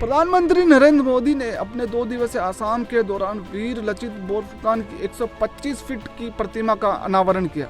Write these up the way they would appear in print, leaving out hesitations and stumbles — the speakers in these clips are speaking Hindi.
प्रधानमंत्री नरेंद्र मोदी ने अपने 2 दिवसीय आसाम के दौरान वीर लचित बोरफुकन की 125 फीट की प्रतिमा का अनावरण किया।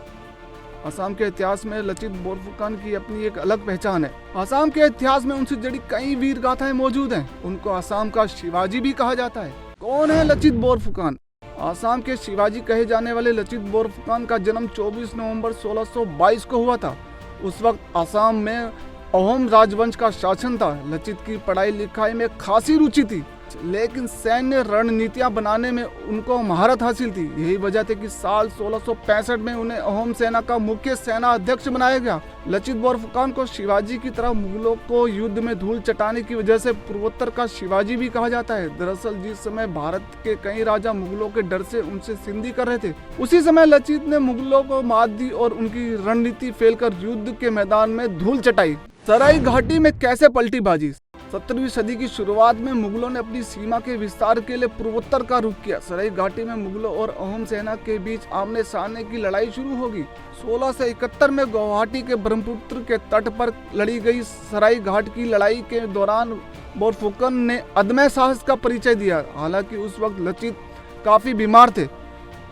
असम के इतिहास में लचित बोरफुकन की अपनी एक अलग पहचान है। असम के इतिहास में उनसे जुड़ी कई वीर गाथाएं मौजूद हैं। उनको असम का शिवाजी भी कहा जाता है। कौन है लचित बोरफुकन? असम के शिवाजी कहे जाने वाले लचित बोरफुकन का जन्म 24 नवंबर 1622 को हुआ था। उस वक्त असम में अहोम राजवंश का शासन था। लचित की पढ़ाई लिखाई में खासी रुचि थी, लेकिन सैन्य रणनीतियां बनाने में उनको महारत हासिल थी। यही वजह थी कि साल 1665 में उन्हें अहोम सेना का मुख्य सेना अध्यक्ष बनाया गया। लचित बोरफुकन को शिवाजी की तरह मुगलों को युद्ध में धूल चटाने की वजह से पूर्वोत्तर का शिवाजी भी कहा जाता है। दरअसल जिस समय भारत के कई राजा मुगलों के डर से उनसे सिंधी कर रहे थे, उसी समय लचित ने मुगलों को मात दी और उनकी रणनीति फेल कर युद्ध के मैदान में धूल चटाई। सराय घाटी में कैसे पलटी बाजी? 17वीं सदी की शुरुआत में मुगलों ने अपनी सीमा के विस्तार के लिए पूर्वोत्तर का रुख किया। सराय घाटी में मुगलों और अहोम सेना के बीच आमने सामने की लड़ाई शुरू होगी। 1671 में गुवाहाटी के ब्रह्मपुत्र के तट पर लड़ी गई सराय घाट की लड़ाई के दौरान बोरफुकन ने अदम्य साहस का परिचय दिया। हालांकि उस वक्त लचित काफी बीमार थे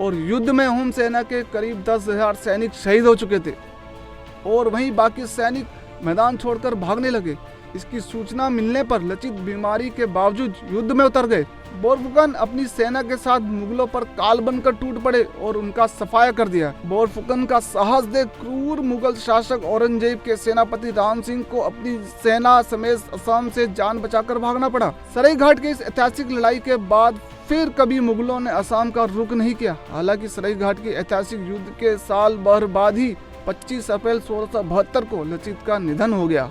और युद्ध में अहोम सेना के करीब 10,000 सैनिक शहीद हो चुके थे और वहीं बाकी सैनिक मैदान छोड़कर भागने लगे। इसकी सूचना मिलने पर लचित बीमारी के बावजूद युद्ध में उतर गए। बोरफुकन अपनी सेना के साथ मुगलों पर काल बनकर टूट पड़े और उनका सफाया कर दिया। बोरफुकन का साहस देख क्रूर मुगल शासक औरंगजेब के सेनापति राम सिंह को अपनी सेना समेत असम से जान बचाकर भागना पड़ा। सराय घाट की इस ऐतिहासिक लड़ाई के बाद फिर कभी मुगलों ने असम का रुख नहीं किया। हालांकि सराय घाट के ऐतिहासिक युद्ध के साल भर बाद ही 25 अप्रैल 1672 को लचित का निधन हो गया।